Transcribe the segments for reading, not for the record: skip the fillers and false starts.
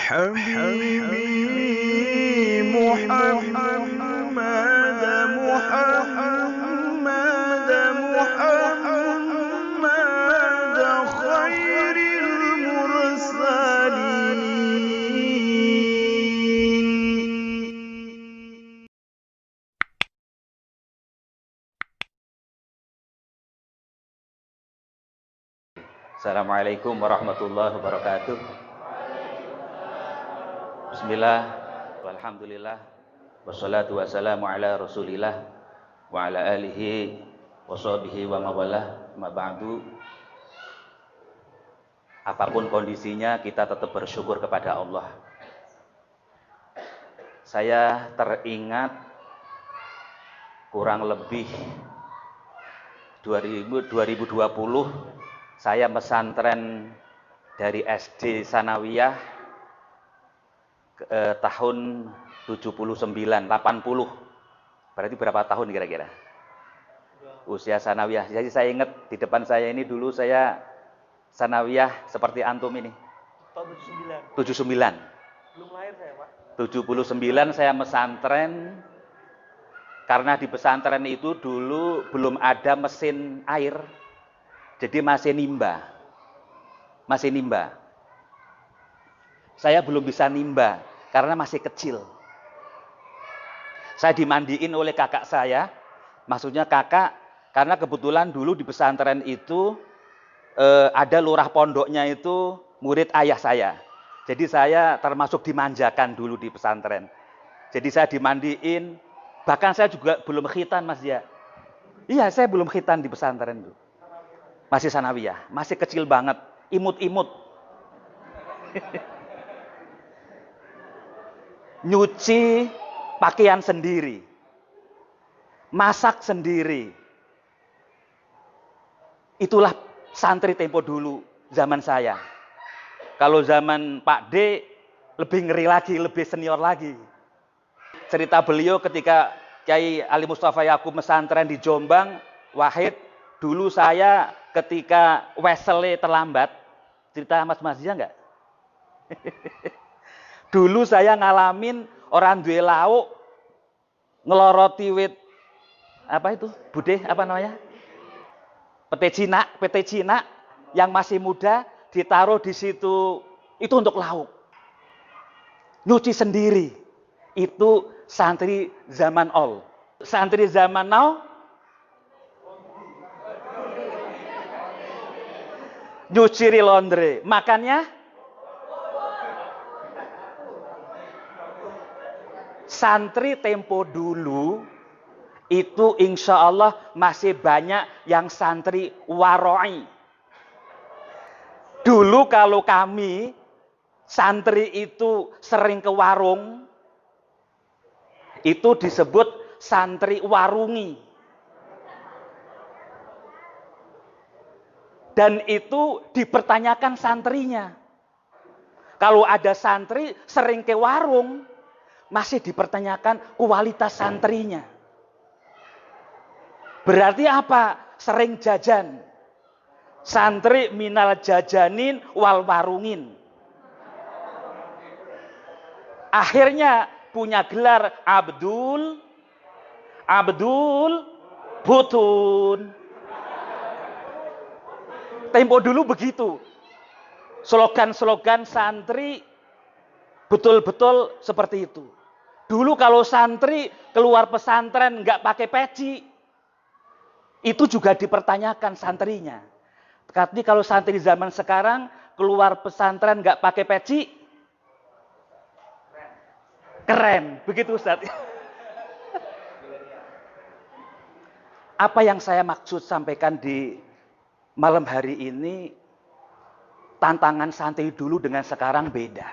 حبيبي محمد محمد محمد خير المرسلين. Assalamualaikum warahmatullahi wabarakatuh. Bismillah, walhamdulillah, wassalatu wassalamu ala rasulillah, wa ala alihi wa sahbihi wa mawalah, ma ba'du. Apapun kondisinya, kita tetap bersyukur kepada Allah. Saya teringat kurang lebih 2020 saya pesantren dari SD Sanawiyah tahun 79, 80. Berarti berapa tahun kira-kira? Usia Sanawiyah. Jadi saya ingat di depan saya ini dulu saya Sanawiyah seperti antum ini. Tahun 79. 79. Belum lahir saya, Pak. 79 saya pesantren. Karena di pesantren itu dulu belum ada mesin air. Jadi masih nimba. Masih nimba. Saya belum bisa nimba karena masih kecil. Saya dimandiin oleh kakak saya. Maksudnya kakak, karena kebetulan dulu di pesantren itu ada lurah pondoknya itu murid ayah saya. Jadi saya termasuk dimanjakan dulu di pesantren. Jadi saya dimandiin. Bahkan saya juga belum khitan, Mas ya. Iya, saya belum khitan di pesantren dulu. Masih Sanawiyah, masih kecil banget, imut-imut. Nyuci pakaian sendiri, masak sendiri. Itulah santri tempo dulu zaman saya. Kalau zaman Pak D lebih ngeri lagi, lebih senior lagi. Cerita beliau ketika Kiai Ali Mustafa Yakub pesantren di Jombang, Wahid, dulu saya ketika wesele terlambat, cerita Mas Mazia enggak? Dulu saya ngalamin orang duwe lauk ngeloroti wit apa itu? Budeh apa namanya? Pete Cina yang masih muda ditaruh di situ itu untuk lauk. Nyuci sendiri. Itu santri zaman all. Santri zaman now nyuci laundry. Makannya santri tempo dulu itu insya Allah masih banyak yang santri waroi. Dulu kalau kami santri itu sering ke warung, itu disebut santri warungi. Dan itu dipertanyakan santrinya. Kalau ada santri sering ke warung, masih dipertanyakan kualitas santrinya. Berarti apa? Sering jajan. Santri minal jajanin wal warungin. Akhirnya punya gelar Abdul Butun. Tempo dulu begitu. Slogan-slogan santri betul-betul seperti itu. Dulu kalau santri keluar pesantren nggak pakai peci, itu juga dipertanyakan santrinya. Tapi kalau santri zaman sekarang keluar pesantren nggak pakai peci, keren, begitu Ustaz. Apa yang saya maksud sampaikan di malam hari ini, tantangan santri dulu dengan sekarang beda.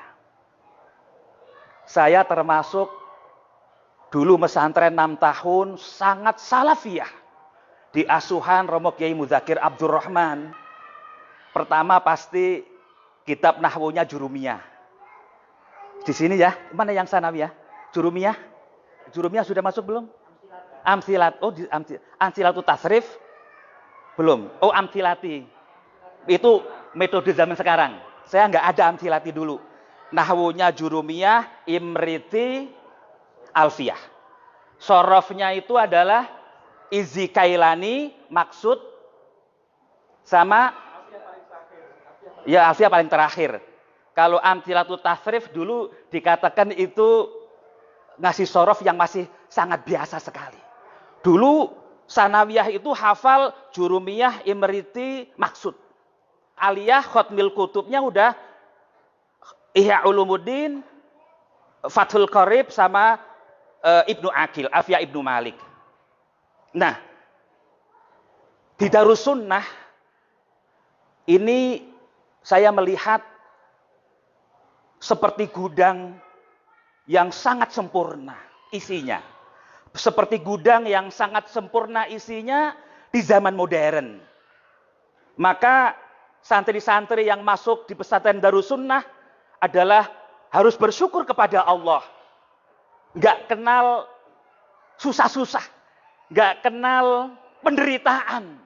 Saya termasuk dulu pesantren 6 tahun, sangat salafiyah. Di asuhan Romo Kiai Muzakir Abdurrahman. Pertama pasti kitab nahwunya Jurumiyah. Di sini ya, mana yang Sanawiyah? Jurumiyah? Jurumiyah sudah masuk belum? Amsilat. Oh, Amsilatu Tasrif? Belum. Oh, Amsilati. Itu metode zaman sekarang. Saya nggak ada Amsilati dulu. nahwunya Jurumiyah, Imriti, Alfiyah. Sorofnya itu adalah Izzi Kailani, maksud, sama ya Alfiyah paling terakhir. Kalau Amtilatut Tasrif dulu dikatakan itu ngasih sorof yang masih sangat biasa sekali. Dulu Sanawiyah itu hafal Jurumiyah, Imriti, maksud. Aliyah khotmil kutubnya udah Ihya Ulumuddin, Fathul Qorib sama Ibnu Aqil, Alfiyah Ibnu Malik. Nah, di Darussunnah ini saya melihat seperti gudang yang sangat sempurna isinya. Seperti gudang yang sangat sempurna isinya di zaman modern. Maka santri-santri yang masuk di pesantren Darussunnah adalah harus bersyukur kepada Allah. Nggak kenal susah-susah. Nggak kenal penderitaan.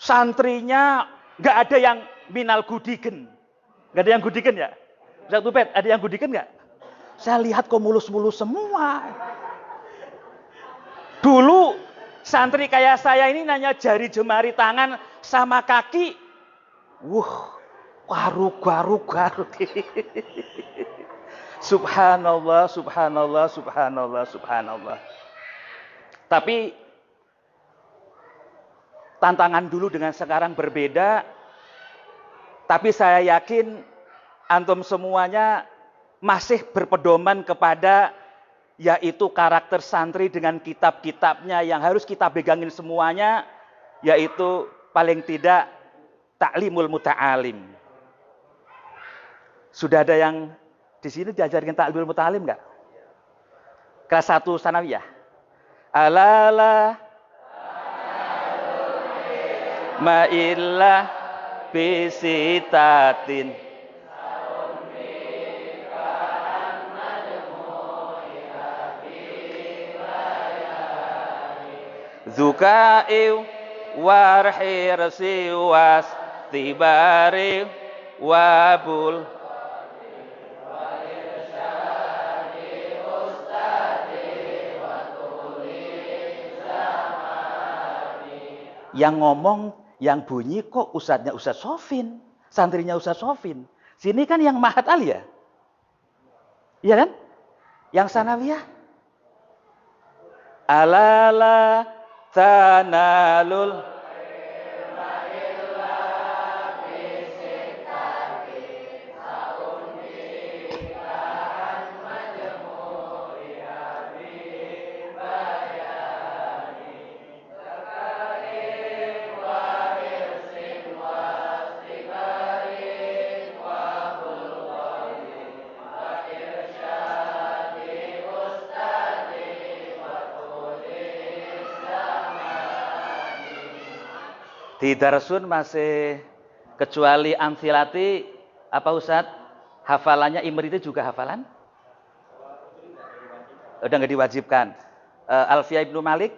Santrinya nggak ada yang minal gudigen. Nggak ada yang gudigen ya? Ustaz Tupet, ada yang gudigen nggak? Saya lihat kok mulus-mulus semua. Dulu santri kayak saya ini nanya jari jemari tangan sama kaki. Garuk. Subhanallah, subhanallah, subhanallah, subhanallah. Tapi tantangan dulu dengan sekarang berbeda. Tapi saya yakin antum semuanya masih berpedoman kepada yaitu karakter santri dengan kitab-kitabnya yang harus kita pegangin semuanya, yaitu paling tidak Ta'limul Muta'alim. Sudah ada yang di sini diajarkan Ta'limul Muta'alim enggak? Kelas 1 Sanawiyah. Alala ma'illah bisitatin Zuka'iw warhirsi was tibari wabul yang ngomong, yang bunyi kok ustadznya Ustadz Sofin, santrinya Ustadz Sofin. Sini kan yang Mahat Ali ya? Iya kan? Yang Sanawiyah. Alala tanalul di Darsun masih kecuali Amthilati apa Ustadz? Hafalannya Imriti juga hafalan? Udah nggak diwajibkan. Alfiyah Ibnu Malik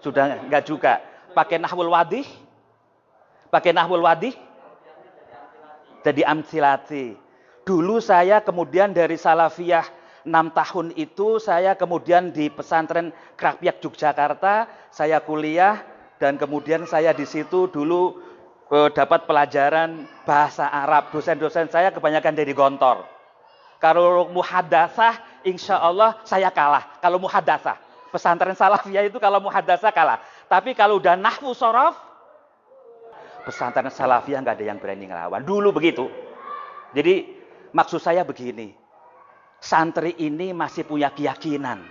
sudah nggak juga. Pakai Nahwul Wadih? Pakai Nahwul Wadih? Jadi Amthilati. Dulu saya kemudian dari Salafiyah 6 tahun itu saya kemudian di pesantren Krapyak Yogyakarta, saya kuliah. Dan kemudian saya di situ dulu dapat pelajaran bahasa Arab. Dosen-dosen saya kebanyakan dari Gontor. Kalau muhadatsah, insya Allah saya kalah. Kalau muhadatsah, pesantren Salafiyah itu kalau muhadatsah kalah. Tapi kalau udah nahwu sorof, pesantren Salafiyah nggak ada yang berani ngelawan. Dulu begitu. Jadi maksud saya begini, santri ini masih punya keyakinan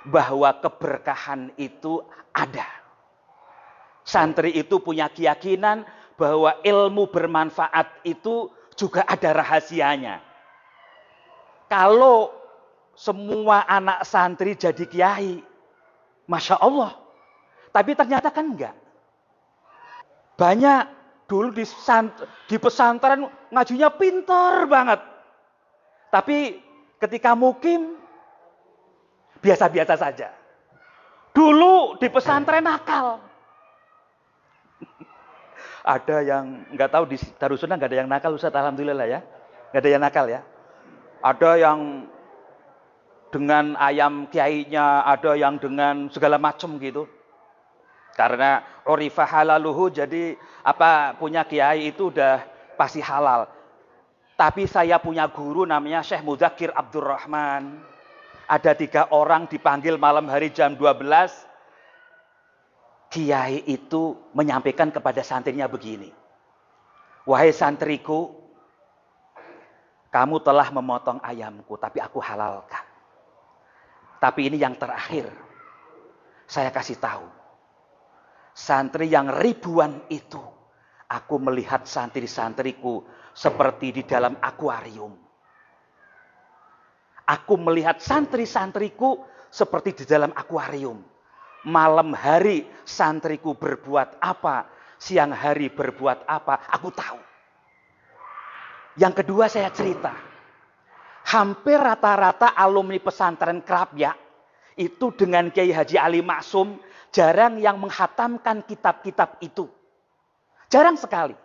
bahwa keberkahan itu ada. Santri itu punya keyakinan bahwa ilmu bermanfaat itu juga ada rahasianya. Kalau semua anak santri jadi kiai, Masya Allah. Tapi ternyata kan enggak. Banyak dulu di pesantren ngajunya pintar banget. Tapi ketika mukim, biasa-biasa saja. Dulu di pesantren nakal. Ada yang nggak tahu di Darussunnah nggak ada yang nakal Ustaz, alhamdulillah ya. Nggak ada yang nakal ya. Ada yang dengan ayam kiainya, ada yang dengan segala macam gitu. Karena urifah halaluhu, jadi apa punya kiai itu udah pasti halal. Tapi saya punya guru namanya Syekh Mudzakkir Abdurrahman. Ada 3 orang dipanggil malam hari jam 12. Kiai itu menyampaikan kepada santrinya begini. Wahai santriku, kamu telah memotong ayamku, tapi aku halalkan. Tapi ini yang terakhir. Saya kasih tahu. Santri yang ribuan itu, aku melihat santri-santriku seperti di dalam akuarium. Aku melihat santri-santriku seperti di dalam akuarium. Malam hari santriku berbuat apa, siang hari berbuat apa, aku tahu. Yang kedua saya cerita. Hampir rata-rata alumni pesantren Krapyak itu dengan Kiai Haji Ali Maksum jarang yang menghatamkan kitab-kitab itu. Jarang sekali.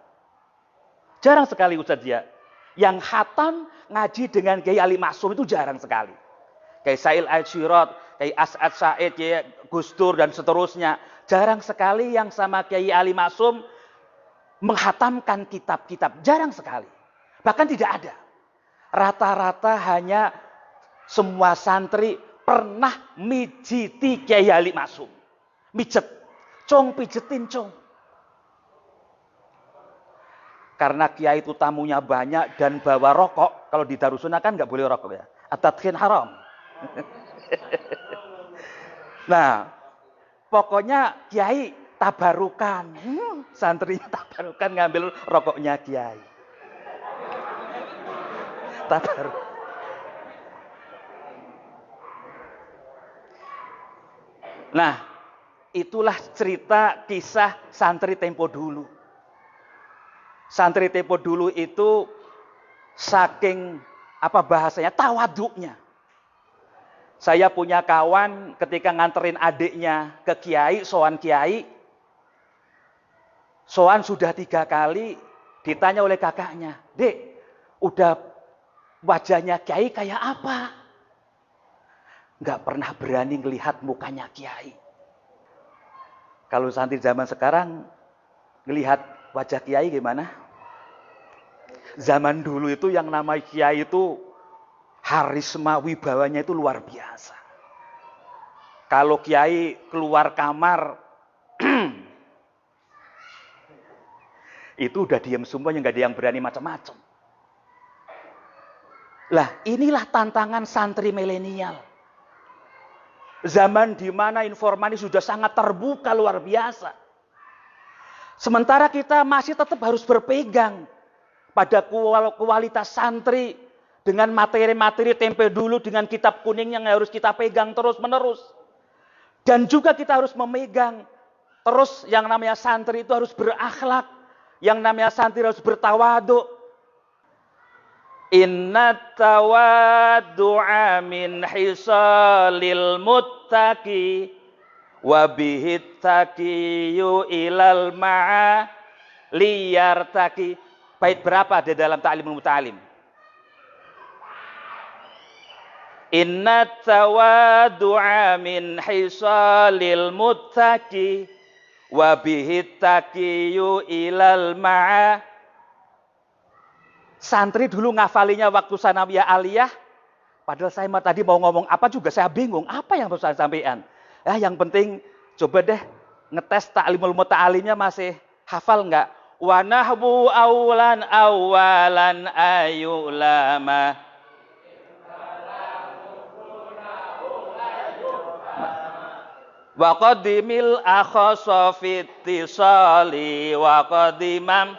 Jarang sekali Ustadz ya. Yang hatam ngaji dengan Kiai Ali Maksum itu jarang sekali. Kiai Sail Al-Syirot, Kiai As'ad Said, Kiai Gus Dur dan seterusnya. Jarang sekali yang sama Kiai Ali Maksum menghatamkan kitab-kitab. Jarang sekali. Bahkan tidak ada. Rata-rata hanya semua santri pernah mijiti Kiai Ali Maksum. Mijet. Cong pijetin cong. Karena kiai itu tamunya banyak dan bawa rokok. Kalau di Darussunnah kan nggak boleh rokok ya. At-tadkhin haram. Nah, pokoknya kiai tabarukan. Santrinya tabarukan ngambil rokoknya kiai. Tabaruk. Nah, itulah cerita kisah santri tempo dulu. Santri tempo dulu itu saking apa bahasanya tawaduknya. Saya punya kawan ketika nganterin adiknya ke kiai, sowan kiai. Sowan sudah 3 kali ditanya oleh kakaknya, "Dek, udah wajahnya kiai kayak apa?" Nggak pernah berani ngelihat mukanya kiai. Kalau santri zaman sekarang ngelihat wajah kiai gimana? Zaman dulu itu yang namanya kiai itu harisma wibawanya itu luar biasa. Kalau kiai keluar kamar itu udah diam semuanya, nggak ada yang berani macam-macam. Lah, inilah tantangan santri milenial. Zaman di mana informasi sudah sangat terbuka luar biasa. Sementara kita masih tetap harus berpegang pada kualitas santri dengan materi-materi tempe dulu dengan kitab kuning yang harus kita pegang terus-menerus. Dan juga kita harus memegang terus yang namanya santri itu harus berakhlak, yang namanya santri harus bertawadhu. Inna tawaddu'a min hisalil muttaqi wa bihi taqiyu ilal ma'a liyartaqi. Bait berapa di dalam Ta'limul Muta'alim? Inna tawaddu'a min hisalil muttaqi wa bihi taqiyu ilal ma'a. Santri dulu ngafalinya waktu sanawiyah aliyah, padahal saya tadi mau ngomong apa juga saya bingung, apa yang harus saya sampaikan. Yang penting coba deh ngetes Ta'limul Muta'alimnya masih hafal enggak? Wa nahbu awalan ayulama. Wa qadimil akhasa fit tisali wa qadimam.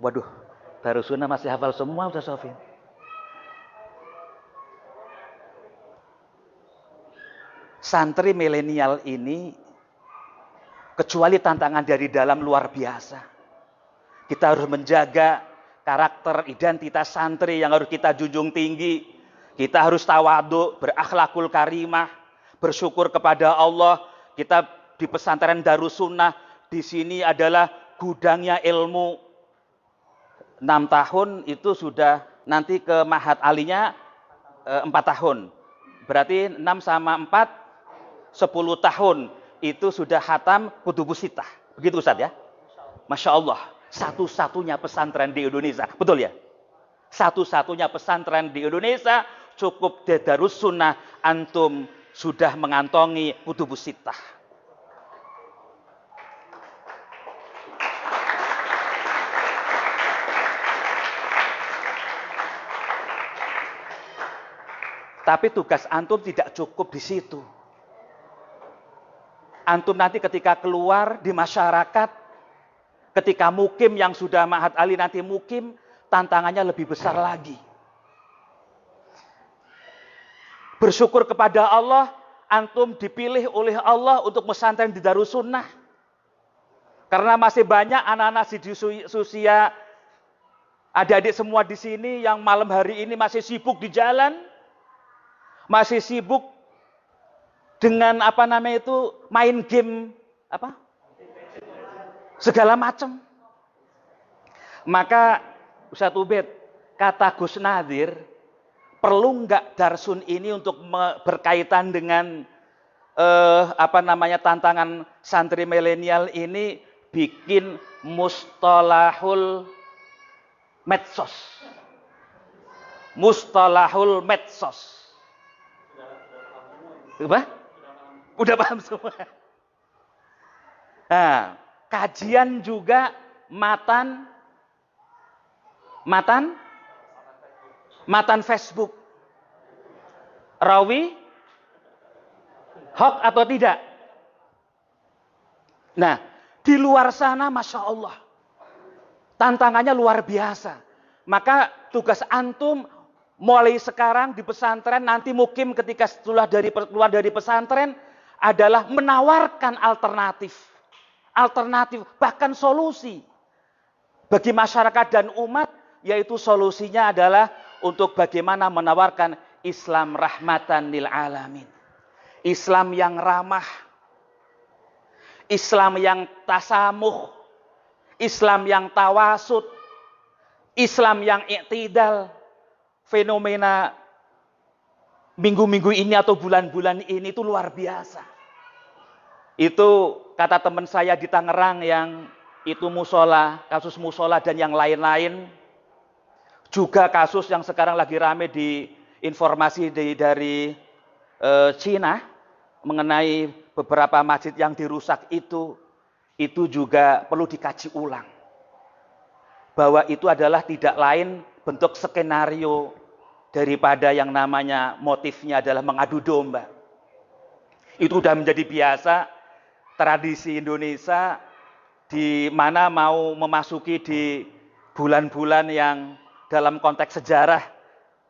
Waduh, Darussunnah masih hafal semua Ustaz Sofin. Santri milenial ini kecuali tantangan dari dalam luar biasa. Kita harus menjaga karakter identitas santri yang harus kita junjung tinggi. Kita harus tawadhu, berakhlakul karimah, bersyukur kepada Allah. Kita di pesantren Darussunnah di sini adalah gudangnya ilmu. 6 tahun itu sudah, nanti ke Mahat Alinya 4 tahun. Berarti 6 sama 4, 10 tahun. Itu sudah khatam Kutubus Sittah. Begitu Ustaz ya? Masya Allah. Satu-satunya pesantren di Indonesia. Betul ya? Satu-satunya pesantren di Indonesia, cukup Darus Sunnah, antum sudah mengantongi Kutubus Sittah. Tapi tugas antum tidak cukup di situ. Antum nanti ketika keluar di masyarakat, ketika mukim yang sudah Mahat Ali nanti mukim, tantangannya lebih besar lagi. Bersyukur kepada Allah, antum dipilih oleh Allah untuk pesantren di Darus Sunnah. Karena masih banyak anak-anak di usia adik-adik semua di sini yang malam hari ini masih sibuk di jalan, masih sibuk dengan main game segala macam. Maka Ustaz Ubed, kata Gus Nadir, perlu nggak Darsun ini untuk berkaitan dengan tantangan santri milenial ini, bikin mustalahul medsos. Mustalahul medsos. Apa? Udah paham semua. Nah, kajian juga matan Facebook. Rawi hoax atau tidak? Nah, di luar sana Masya Allah, tantangannya luar biasa. Maka tugas antum mulai sekarang di pesantren, nanti mukim ketika setelah keluar dari pesantren, adalah menawarkan alternatif, bahkan solusi bagi masyarakat dan umat, yaitu solusinya adalah untuk bagaimana menawarkan Islam rahmatan lil alamin. Islam yang ramah, Islam yang tasamuh, Islam yang tawasud, Islam yang i'tidal. Fenomena minggu-minggu ini atau bulan-bulan ini itu luar biasa. Itu kata teman saya di Tangerang yang itu musola, kasus musola dan yang lain-lain. Juga kasus yang sekarang lagi rame di informasi dari Cina mengenai beberapa masjid yang dirusak itu juga perlu dikaji ulang. Bahwa itu adalah tidak lain bentuk skenario daripada yang namanya motifnya adalah mengadu domba. Itu sudah menjadi biasa tradisi Indonesia, di mana mau memasuki di bulan-bulan yang dalam konteks sejarah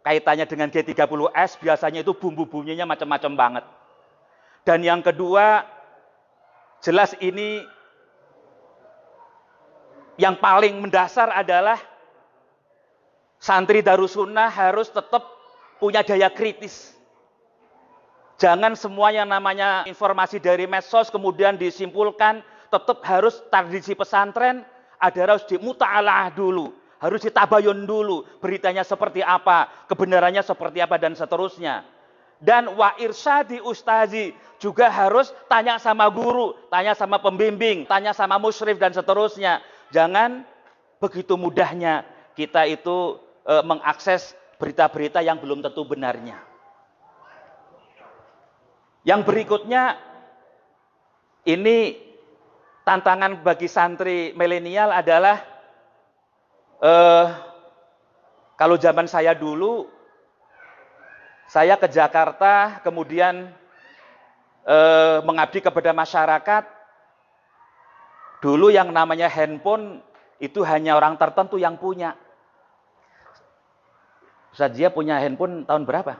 kaitannya dengan G30S, biasanya itu bumbu-bumbunya macam-macam banget. Dan yang kedua, jelas ini yang paling mendasar adalah santri Darus Sunnah harus tetap punya daya kritis. Jangan semua yang namanya informasi dari medsos kemudian disimpulkan, tetap harus tradisi pesantren harus dimuta'alah dulu, harus ditabayun dulu, beritanya seperti apa, kebenarannya seperti apa, dan seterusnya. Dan wa irsyadi ustazi, juga harus tanya sama guru, tanya sama pembimbing, tanya sama musyrif dan seterusnya. Jangan begitu mudahnya kita itu mengakses berita-berita yang belum tentu benarnya. Yang berikutnya, ini tantangan bagi santri milenial adalah kalau zaman saya dulu, saya ke Jakarta kemudian mengabdi kepada masyarakat. Dulu yang namanya handphone itu hanya orang tertentu yang punya. Ustaz Zia punya handphone tahun berapa?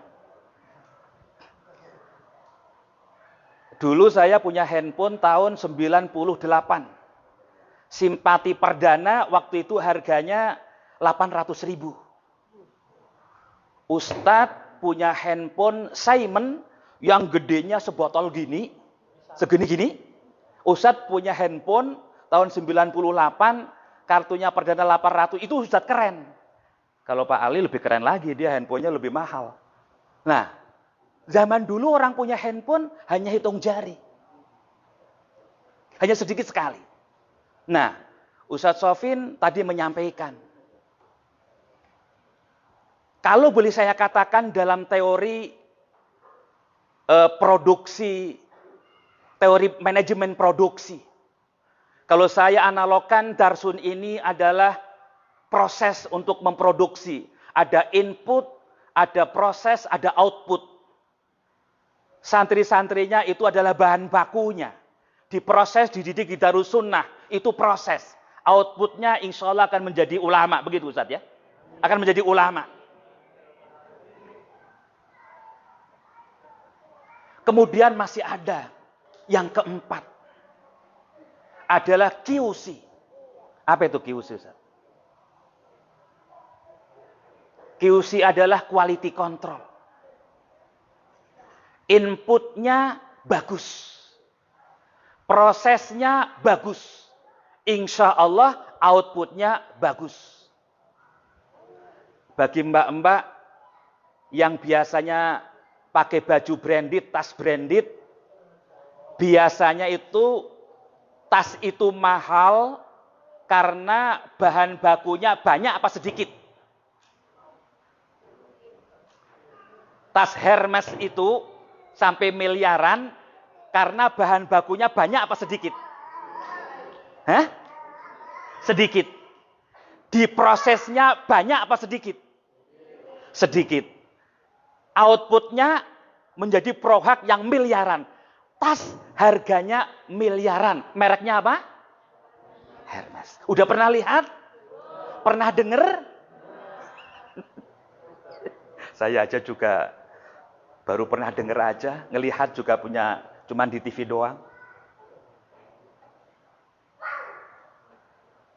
Dulu saya punya handphone tahun 98. Simpati perdana waktu itu harganya 800.000. Ustadz punya handphone Simon yang gedenya sebotol gini, segini-gini. Ustadz punya handphone tahun 98, kartunya perdana 800, itu Ustadz keren. Kalau Pak Ali lebih keren lagi, dia handphonenya lebih mahal. Nah, zaman dulu orang punya handphone hanya hitung jari. Hanya sedikit sekali. Nah, Ustadz Sofin tadi menyampaikan, kalau boleh saya katakan dalam teori produksi, teori manajemen produksi, kalau saya analogkan darsun ini adalah proses untuk memproduksi. Ada input, ada proses, ada output. Santri-santrinya itu adalah bahan bakunya. Diproses, dididik di Darus Sunnah, itu proses. Outputnya insya Allah akan menjadi ulama, begitu Ustaz ya? Akan menjadi ulama. Kemudian masih ada yang keempat. Adalah QC. Apa itu QC Ustaz? QC adalah quality control. Inputnya bagus. Prosesnya bagus. Insya Allah outputnya bagus. Bagi mbak-mbak yang biasanya pakai baju branded, tas branded, biasanya itu tas itu mahal karena bahan bakunya banyak apa sedikit. Tas Hermes itu sampai miliaran karena bahan bakunya banyak apa sedikit? Hah? Sedikit. Diprosesnya banyak apa sedikit? Sedikit. Outputnya menjadi produk yang miliaran. Tas harganya miliaran. Mereknya apa? Hermes. Udah pernah lihat? Pernah dengar? Saya aja juga baru pernah dengar aja, ngelihat juga punya, cuman di TV doang.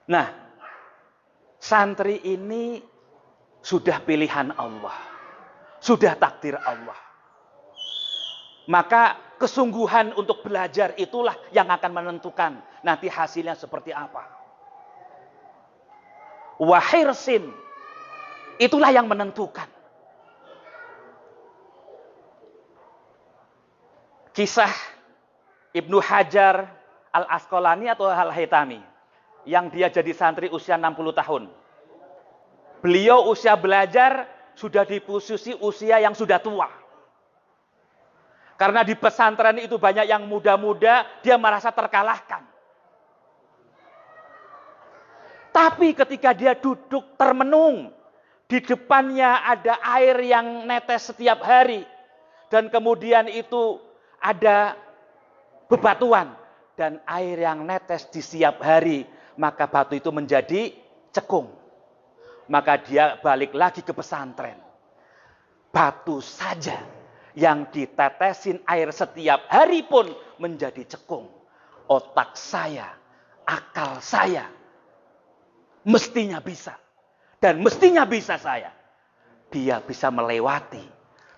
Nah, santri ini sudah pilihan Allah. Sudah takdir Allah. Maka kesungguhan untuk belajar itulah yang akan menentukan nanti hasilnya seperti apa. Wahirsin, itulah yang menentukan. Kisah Ibnu Hajar Al-Asqalani atau Al-Haytami yang dia jadi santri usia 60 tahun. Beliau usia belajar sudah di posisi usia yang sudah tua. Karena di pesantren itu banyak yang muda-muda, dia merasa terkalahkan. Tapi ketika dia duduk termenung, di depannya ada air yang netes setiap hari. Dan kemudian itu ada bebatuan dan air yang netes di setiap hari, maka batu itu menjadi cekung. Maka dia balik lagi ke pesantren. Batu saja yang ditetesin air setiap hari pun menjadi cekung. Otak saya, akal saya mestinya bisa. Dan mestinya bisa saya. Dia bisa melewati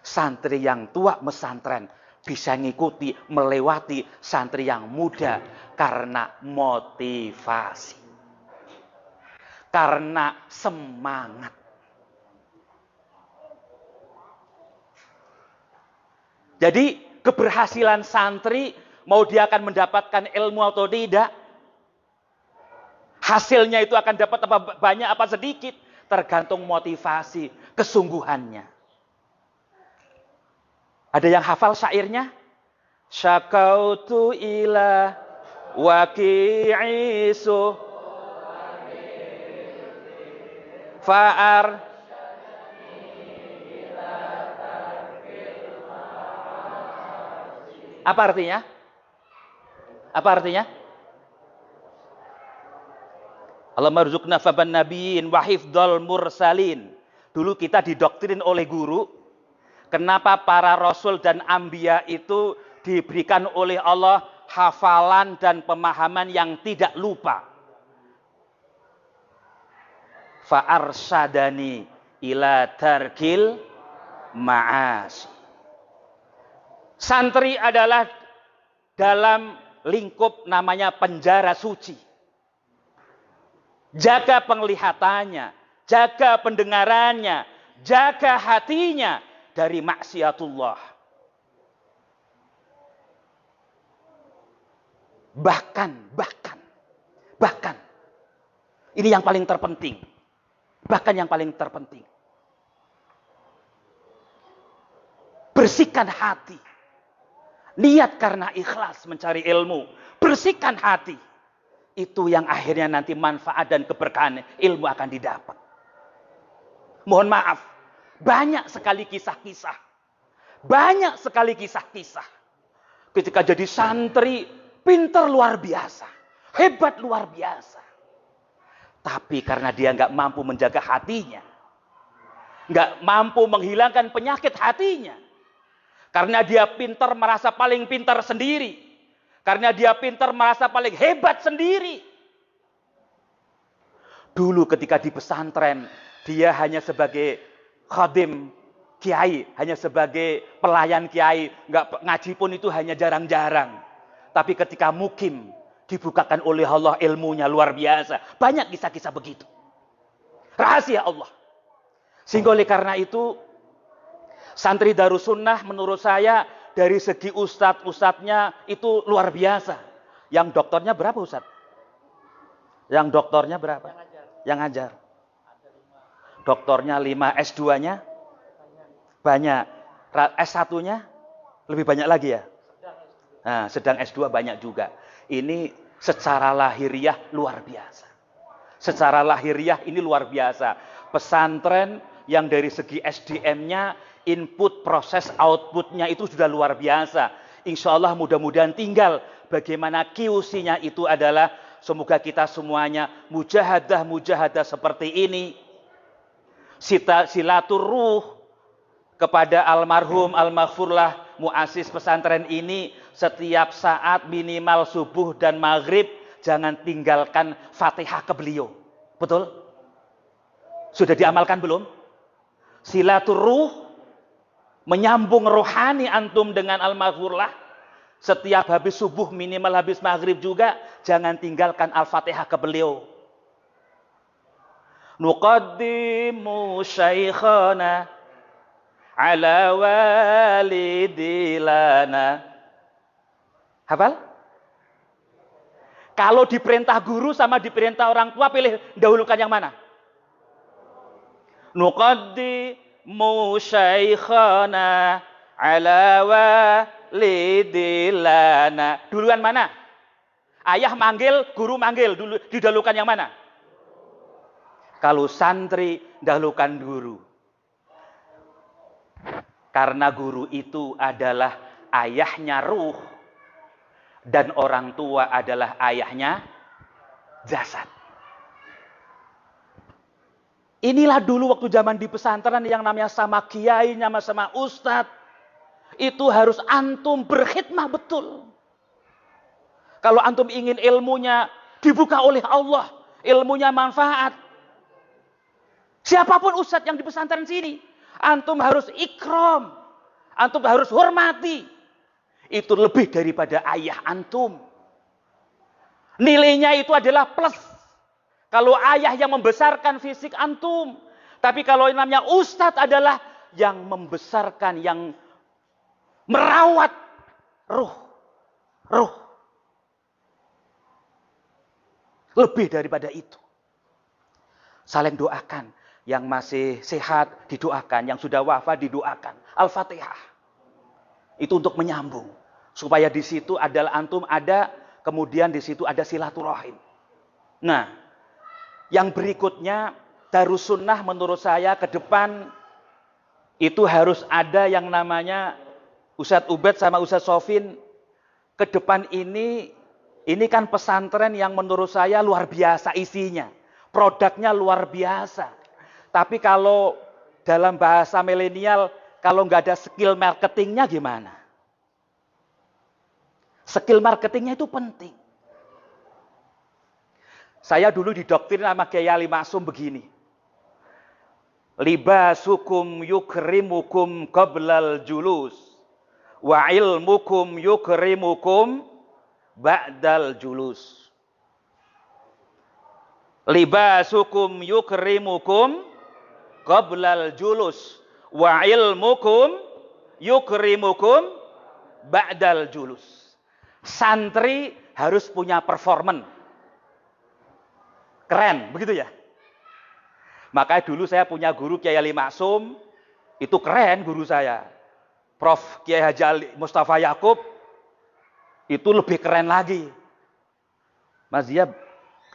santri yang tua pesantren. Bisa ngikuti, melewati santri yang muda karena motivasi. Karena semangat. Jadi keberhasilan santri, mau dia akan mendapatkan ilmu atau tidak, hasilnya itu akan dapat apa banyak apa sedikit, tergantung motivasi, kesungguhannya. Ada yang hafal syairnya? Syakautu ila waqi'isu fa'ar. Apa artinya? Apa artinya? Allahumma rzuqna faban nabiyyin wa hifdzal mursalin. Dulu kita didoktrin oleh guru. Kenapa para rasul dan anbiya itu diberikan oleh Allah hafalan dan pemahaman yang tidak lupa. Fa'arsadani ila tarkil ma'as. Santri adalah dalam lingkup namanya penjara suci. jaga penglihatannya, jaga pendengarannya, jaga hatinya dari maksiatullah. Bahkan, ini yang paling terpenting. Bahkan yang paling terpenting. Bersihkan hati. Niat karena ikhlas mencari ilmu. Bersihkan hati. Itu yang akhirnya nanti manfaat dan keberkahan ilmu akan didapat. Mohon maaf. Banyak sekali kisah-kisah. Banyak sekali kisah-kisah. Ketika jadi santri, pinter luar biasa. Hebat luar biasa. Tapi karena dia nggak mampu menjaga hatinya. Nggak mampu menghilangkan penyakit hatinya. Karena dia pintar merasa paling pintar sendiri. Karena dia pintar merasa paling hebat sendiri. Dulu ketika di pesantren, dia hanya sebagai khadim kiai, hanya sebagai pelayan kiai, nggak ngaji pun itu hanya jarang-jarang. Tapi ketika mukim, dibukakan oleh Allah ilmunya luar biasa. Banyak kisah-kisah begitu. Rahasia Allah. Sehingga oleh karena itu, santri Darussunnah menurut saya dari segi ustadz-ustadznya itu luar biasa. Yang doktornya berapa ustadz? Yang doktornya berapa? Yang ngajar. Doktornya 5, S2-nya? Banyak. S1-nya? Lebih banyak lagi ya? Nah, sedang S2 banyak juga. Ini secara lahiriah luar biasa. Secara lahiriah ini luar biasa. Pesantren yang dari segi SDM-nya, input, proses, output-nya itu sudah luar biasa. Insya Allah mudah-mudahan tinggal bagaimana QC-nya itu adalah semoga kita semuanya mujahadah seperti ini. Silaturruh kepada almarhum almaghfurlah muassis pesantren ini setiap saat minimal subuh dan maghrib jangan tinggalkan Fatihah ke beliau. Betul? Sudah diamalkan belum? Silaturruh menyambung rohani antum dengan almaghfurlah. Setiap habis subuh minimal habis maghrib juga jangan tinggalkan Al-Fatihah ke beliau. Nuqaddimu syaikhana ala walidilana. Hafal? Kalau diperintah guru sama diperintah orang tua, pilih dahulukan yang mana? Nuqaddimu syaikhana ala walidilana. Duluan mana? Ayah manggil, guru manggil. Dulu didahulukan yang mana? Kalau santri, dahulukan guru. Karena guru itu adalah ayahnya ruh. Dan orang tua adalah ayahnya jasad. Inilah dulu waktu zaman di pesantren yang namanya sama kiai, sama ustadz. Itu harus antum berkhidmah betul. Kalau antum ingin ilmunya dibuka oleh Allah. Ilmunya manfaat. Siapapun ustadz yang di pesantren sini. Antum harus ikram. Antum harus hormati. Itu lebih daripada ayah antum. Nilainya itu adalah plus. Kalau ayah yang membesarkan fisik antum. Tapi kalau yang namanya ustadz adalah yang membesarkan, yang merawat ruh. Lebih daripada itu. Saling doakan. Yang masih sehat didoakan. Yang sudah wafat didoakan. Al-Fatihah. Itu untuk menyambung. Supaya di situ adalah antum ada, kemudian di situ ada silaturahim. Nah, yang berikutnya, Darussunnah menurut saya ke depan itu harus ada yang namanya Ustadz Ubed sama Ustadz Sofin. Ke depan ini kan pesantren yang menurut saya luar biasa isinya. Produknya luar biasa. Tapi kalau dalam bahasa milenial, kalau nggak ada skill marketingnya gimana? Skill marketingnya itu penting. Saya dulu didoktrin sama Kiai Ali Maksum begini. Libasukum yukrimukum qablal julus. Wa ilmukum yukrimukum ba'dal julus. Libasukum yukrimukum qablal julus wa ilmukum yukrimukum ba'dal julus. Santri harus punya performan. Keren, begitu ya? Makanya dulu saya punya guru Kiai Ali Maksum, itu keren guru saya. Prof Kiai Haji Ali Mustafa Yakub, itu lebih keren lagi. Mas Zia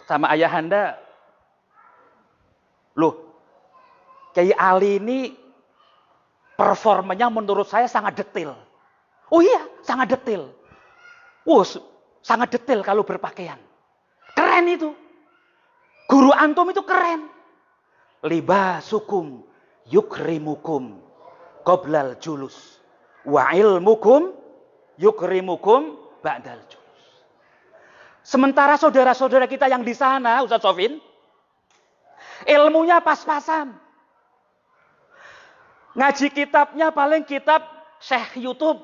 sama ayahanda, loh, Kiai Ali ini performanya menurut saya sangat detail. Oh iya, sangat detail. Sangat detail kalau berpakaian. Keren itu. Guru antum itu keren. Libasukum yukrimukum qoblal julus wa ilmukum yukrimukum ba'dal julus. Sementara saudara-saudara kita yang di sana, Ustaz Sofin, ilmunya pas-pasan. Ngaji kitabnya paling kitab Syekh YouTube.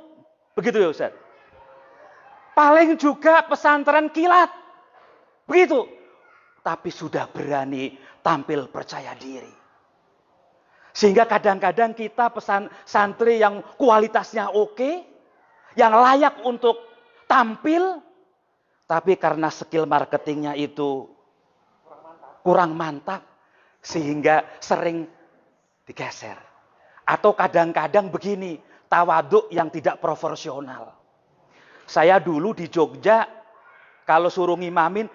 Begitu ya Ustaz? Paling juga pesantren kilat. Begitu. Tapi sudah berani tampil percaya diri. Sehingga kadang-kadang kita pesan santri yang kualitasnya oke, yang layak untuk tampil, tapi karena skill marketingnya itu kurang mantap, sehingga sering digeser. Atau kadang-kadang begini, tawaduk yang tidak proporsional. Saya dulu di Jogja, kalau suruh ngimamin,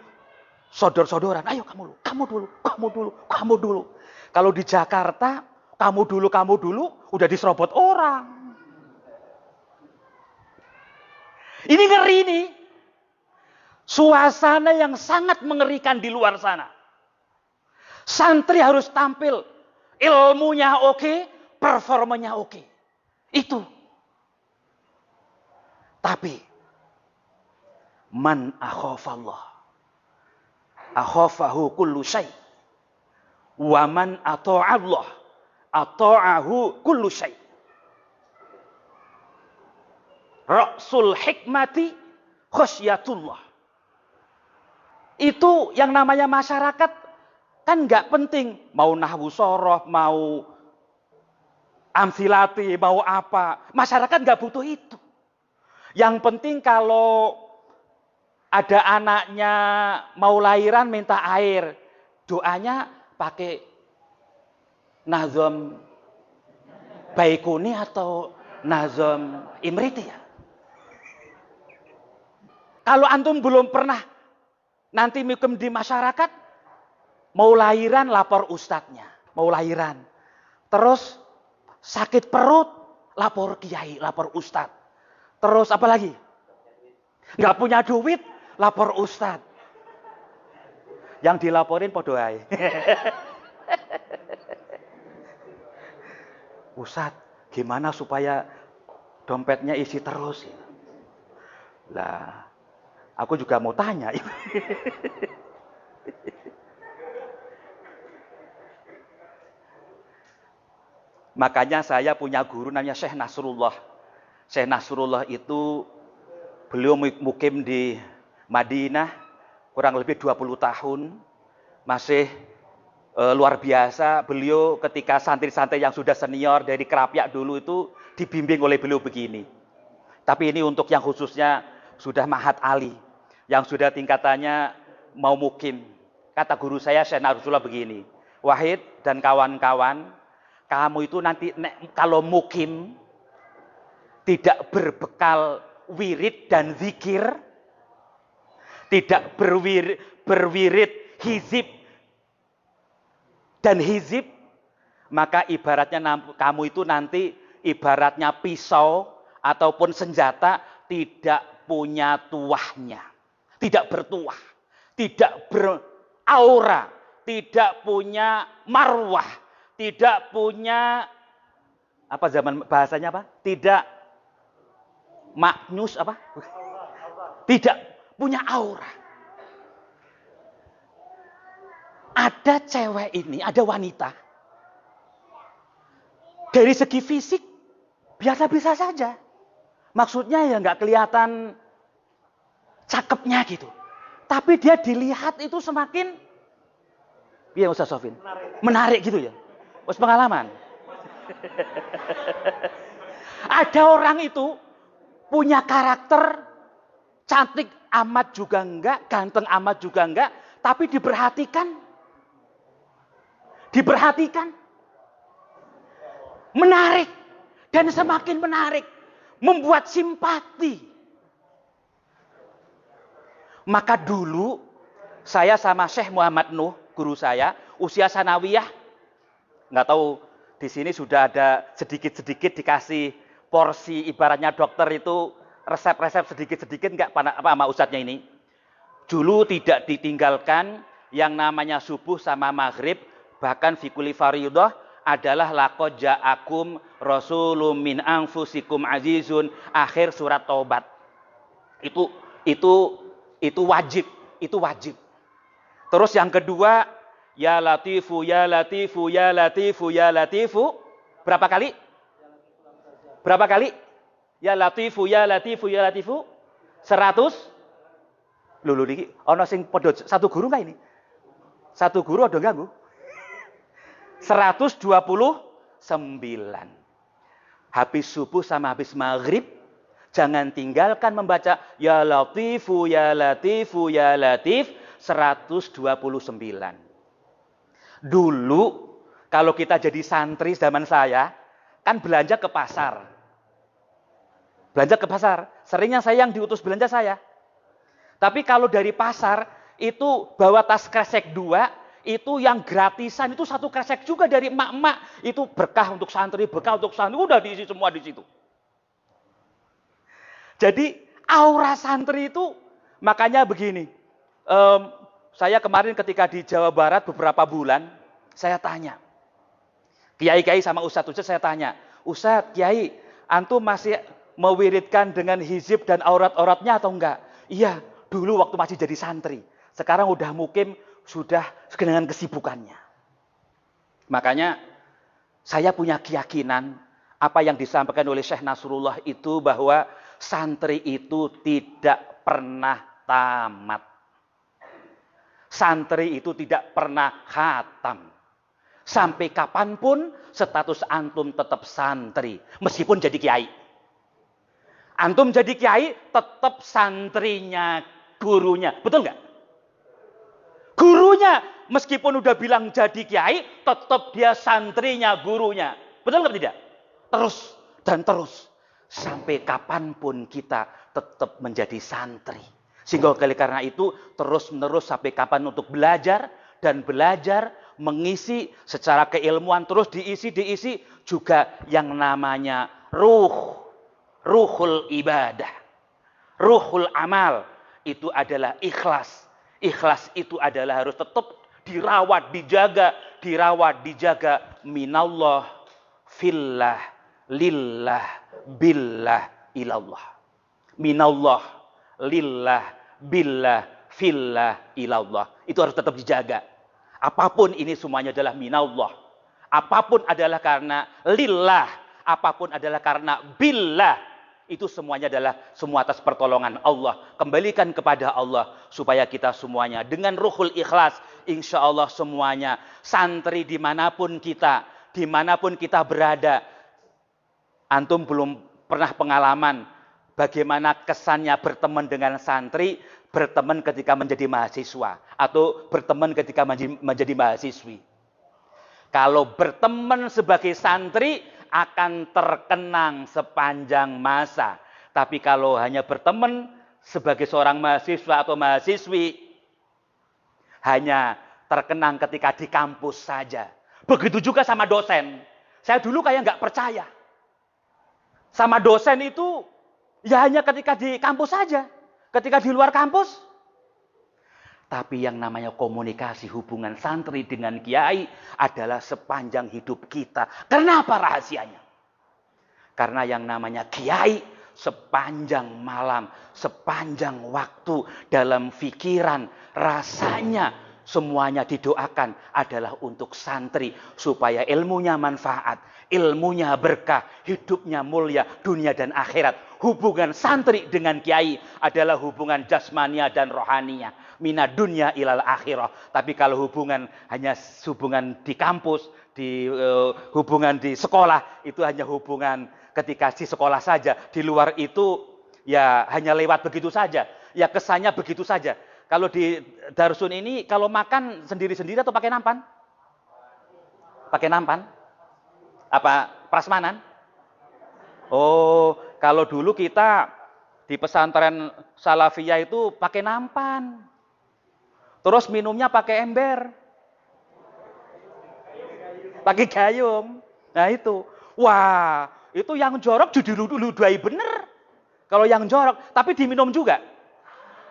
sodor-sodoran, ayo kamu dulu. Kalau di Jakarta, kamu dulu, udah diserobot orang. Ini ngeri nih. Suasana yang sangat mengerikan di luar sana. Santri harus tampil, ilmunya oke, performanya oke. Itu. Tapi, man akhafallah. Akhafahu kullu syai. Wa man ata'allah ata'ahu kullu syai. Ra'sul hikmati khasyatullah. Itu yang namanya masyarakat kan nggak penting mau nahwu soroh, mau amsilati, mau apa. Masyarakat nggak butuh itu. Yang penting kalau ada anaknya mau lahiran minta air. Doanya pakai nazam Baikuni atau nazam Imriti ya. Kalau antum belum pernah nanti mikum di masyarakat, mau lahiran lapor ustadznya. Mau lahiran. Terus sakit perut, lapor kiai, lapor ustadz. Terus apa lagi? Nggak punya duit, lapor ustadz. Yang dilaporin podo ae. Ustadz, gimana supaya dompetnya isi terus? Lah, aku juga mau tanya. Makanya saya punya guru namanya Syekh Nasrullah. Syekh Nasrullah itu beliau mukim di Madinah kurang lebih 20 tahun. Masih luar biasa. Beliau ketika santri-santri yang sudah senior dari Kerapiak dulu itu dibimbing oleh beliau begini. Tapi ini untuk yang khususnya sudah mahat ali. Yang sudah tingkatannya mau mukim. Kata guru saya Syekh Nasrullah begini. Wahid dan kawan-kawan, kamu itu nanti kalau mukim tidak berbekal wirid dan zikir, tidak berwirid hizib dan hizib, maka ibaratnya kamu itu nanti ibaratnya pisau ataupun senjata tidak punya tuahnya, tidak bertuah, tidak beraura, tidak punya marwah, tidak punya apa zaman bahasanya apa? Tidak maknus apa? Tidak punya aura. Ada cewek ini, ada wanita. Dari segi fisik biasa-biasa saja. Maksudnya ya nggak kelihatan cakepnya gitu. Tapi dia dilihat itu semakin Iya Ustaz Sofin. Menarik gitu ya. Wes pengalaman. Ada orang itu punya karakter cantik amat juga enggak, ganteng amat juga enggak, tapi diperhatikan. Diperhatikan. Menarik. Dan semakin menarik. Membuat simpati. Maka dulu saya sama Syekh Muhammad Nuh, guru saya, usia sanawiyah, nggak tahu di sini sudah ada sedikit-sedikit dikasih porsi ibaratnya dokter itu resep-resep sedikit-sedikit nggak apa sama ustadznya ini. Dulu tidak ditinggalkan yang namanya subuh sama maghrib, bahkan fikuli faridah adalah laqad ja'akum rasulun min anfusikum azizun, akhir surat Taubat. Itu wajib, itu wajib. Terus yang kedua, ya latifu ya latifu ya latifu ya latifu. Berapa kali? Berapa kali? Ya latifu ya latifu ya latifu. 100. Lho niki ana sing padha satu guru enggak ini? Satu guru ada ganggu? 129. Habis subuh sama habis maghrib, jangan tinggalkan membaca ya latifu ya latifu ya latif 129. Dulu kalau kita jadi santri zaman saya, kan belanja ke pasar. Belanja ke pasar, seringnya saya yang diutus belanja saya. Tapi kalau dari pasar, itu bawa tas kresek 2, itu yang gratisan, itu 1 kresek juga dari emak-emak. Itu berkah untuk santri, udah diisi semua di situ. Jadi aura santri itu, makanya begini. Saya kemarin ketika di Jawa Barat beberapa bulan, saya tanya. Kiai-kiai sama ustadz-ustadz saya tanya. Ustadz, Kiai, antum masih mewiridkan dengan hizib dan aurat-auratnya atau enggak? Iya, dulu waktu masih jadi santri. Sekarang udah mukim, sudah dengan kesibukannya. Makanya saya punya keyakinan apa yang disampaikan oleh Syekh Nasrullah itu bahwa santri itu tidak pernah tamat. Santri itu tidak pernah khatam. Sampai kapanpun status antum tetap santri. Meskipun jadi kiai. Antum jadi kiai tetap santrinya gurunya. Betul nggak? Gurunya meskipun udah bilang jadi kiai, tetap dia santrinya gurunya. Betul nggak tidak? Terus dan terus. Sampai kapanpun kita tetap menjadi santri. Sehingga karena itu terus-menerus sampai kapan untuk belajar dan belajar, mengisi secara keilmuan terus diisi juga yang namanya ruhul ibadah. Ruhul amal itu adalah ikhlas. Ikhlas itu adalah harus tetap dirawat, dijaga minallah, fillah, lillah, billah, ilallah. Minallah, lillah, billah, fillah, ilallah. Itu harus tetap dijaga. Apapun ini semuanya adalah minallah. Apapun adalah karena lillah. Apapun adalah karena billah. Itu semuanya adalah semua atas pertolongan Allah. Kembalikan kepada Allah. Supaya kita semuanya dengan ruhul ikhlas. Insya Allah semuanya. Santri dimanapun kita berada. Antum belum pernah pengalaman bagaimana kesannya berteman dengan santri, berteman ketika menjadi mahasiswa, atau berteman ketika menjadi mahasiswi. Kalau berteman sebagai santri, akan terkenang sepanjang masa. Tapi kalau hanya berteman sebagai seorang mahasiswa atau mahasiswi, hanya terkenang ketika di kampus saja. Begitu juga sama dosen. Saya dulu kayak nggak percaya. Sama dosen itu ya hanya ketika di kampus saja. Ketika di luar kampus. Tapi yang namanya komunikasi hubungan santri dengan kiai adalah sepanjang hidup kita. Kenapa rahasianya? Karena yang namanya kiai sepanjang malam, sepanjang waktu dalam pikiran, rasanya semuanya didoakan adalah untuk santri. Supaya ilmunya manfaat, ilmunya berkah, hidupnya mulia, dunia dan akhirat. Hubungan santri dengan kiai adalah hubungan jasmania dan rohania. minad dunya ilal akhirah. Tapi kalau hubungan hanya hubungan di kampus, hubungan di sekolah, itu hanya hubungan ketika di sekolah saja. Di luar itu ya hanya lewat begitu saja. Ya kesannya begitu saja. Kalau di Darsun ini kalau makan sendiri-sendiri atau pakai nampan? Pakai nampan? Apa prasmanan? Oh, kalau dulu kita di pesantren Salafiyah itu pakai nampan. Terus minumnya pakai ember. Pakai gayung. Nah itu. Wah, itu yang jorok diludahi bener. Kalau yang jorok, tapi diminum juga.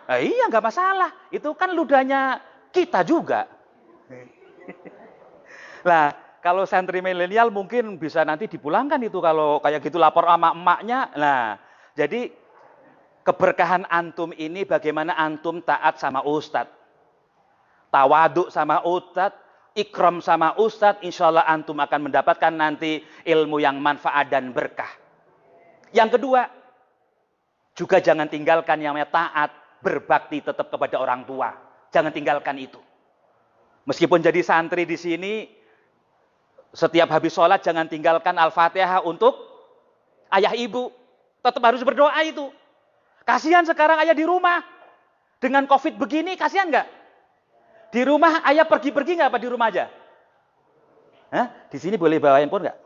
Nah, iya nggak masalah. Itu kan ludahnya kita juga. Nah, kalau santri milenial mungkin bisa nanti dipulangkan itu kalau kayak gitu lapor sama emaknya. Nah, jadi keberkahan antum ini bagaimana antum taat sama ustadz. Tawaduk sama ustadz, ikram sama ustadz, insya Allah antum akan mendapatkan nanti ilmu yang manfaat dan berkah. Yang kedua, juga jangan tinggalkan yang namanya taat, berbakti tetap kepada orang tua. Jangan tinggalkan itu. Meskipun jadi santri di sini, setiap habis sholat jangan tinggalkan Al-Fatihah untuk ayah ibu. Tetap harus berdoa itu. Kasihan sekarang ayah di rumah. Dengan COVID begini, kasihan nggak? Di rumah ayah pergi-pergi nggak apa di rumah aja? Hah? Di sini boleh bawa handphone nggak?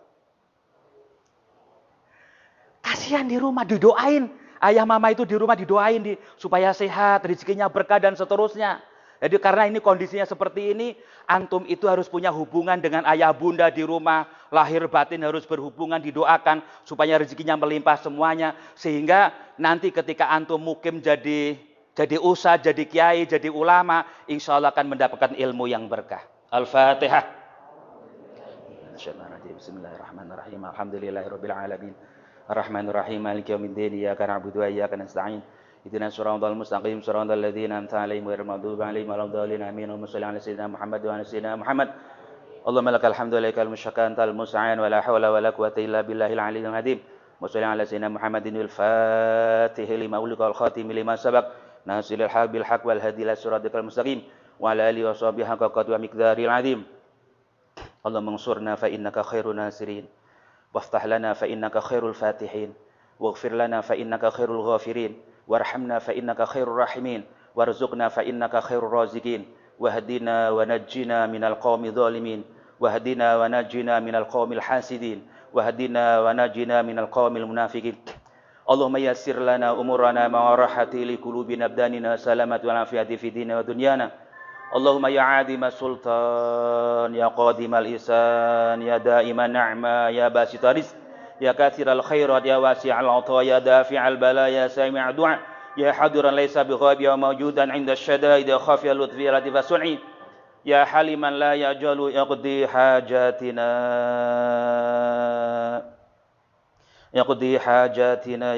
Kasihan di rumah, didoain. Ayah mama itu di rumah didoain supaya sehat, rezekinya berkah dan seterusnya. Jadi karena ini kondisinya seperti ini, antum itu harus punya hubungan dengan ayah bunda di rumah, lahir batin harus berhubungan, didoakan supaya rezekinya melimpah semuanya, sehingga nanti ketika antum mukim jadi ustadz, jadi kiai, jadi ulama, insya Allah akan mendapatkan ilmu yang berkah. Al-Fatihah. Bismillahirrahmanirrahim. Alhamdulillahirabbil alamin. Arrahmanirrahim. Maliki yaumiddin. Iyyaka na'budu wa iyyaka nasta'in. Ihdinas siratal mustaqim siratal ladzina an'amta 'alaihim ghairil maghdubi 'alaihim waladdallin amin. Allahumma shalli 'ala sayyidina Muhammad wa 'ala sayyidina Muhammad. Allahumma lakal hamdu wa lakal musyakkan tal musa'an wa la haula wa la quwwata illa billahil 'aliyyil 'azim. Wa shalli 'ala sayyidina Muhammadin al-Fatih lima ulika wal khatim lima sabaq nasilil haq bil haq wal hadi ila siratal mustaqim wa 'ala alihi wa sahbihi haqqa qadri wa miqdaril 'azim. Allahumma ansurna fa innaka khairun nasirin waftah lana fa innaka khairul fatihin waghfir lana fa innaka khairul ghafirin warhamna fa innaka khairur rahimin warzuqna fa innaka khairur raziqin wahdina wa najjina minal qaumidh dhalimin wahdina wa najjina minal qaumil hasidin wahdina wa najjina minal qaumil munafiqin. Allahumma yassir lana umurana ma rahati li qulubina abdanina salamati wal afiyati fi dinina wa dunyana. Allahumma ya 'azima sultan ya qadimal ihsan ya daiman ni'ma ya basitar rizq ya katsiral khairat ya wasi'al 'ata ya dafi'al bala ya sami'ad du'a ya hadiran laysa bighaib ya mawjudan 'inda asyadaid ya khafiya lutfi latif sun'i ya haliman la yajalu yaqdi hajatina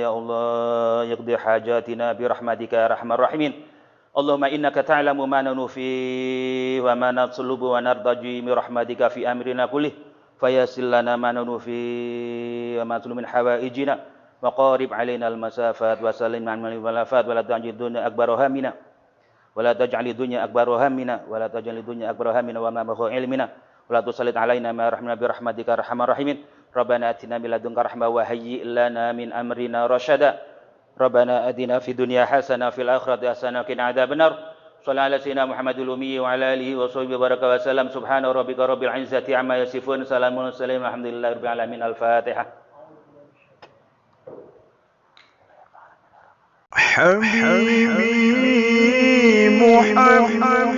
ya Allah yaqdi hajatina bi rahmatika ya arhamar rahimin. Allahumma innaka ta'lamu ma nanufi wa ma natlubu wa nardaji mi rahmatika fi amrina kullih fayassir lana ma nanufi wa ma natlubu min hawaijina wa qarib alaina al-masafat wa sallim an al-walafat wa la taj'al dunya akbar hammina wa la taj'al dunya akbar hammina wa la taj'al dunya akbar hammina wa ma magha ilmina wa la tusallit alaina ma rahmana bi rahmatika arhamar rahimin. Rabbana atina min ladunka rahmah wa hayyi lana min amrina rasyada. Rabbana atina fid dunya hasanah fil akhirati hasanah wa qina adzabannar. Shallallahu ala sayyidina Muhammadil ummi wa ala alihi wa sahbihi baraka wa sallam. Subhana rabbika rabbil izzati amma yasifun. Salamun alaikum alhamdulillahi rabbil alamin. Al-Fatihah. Habibi Muhammad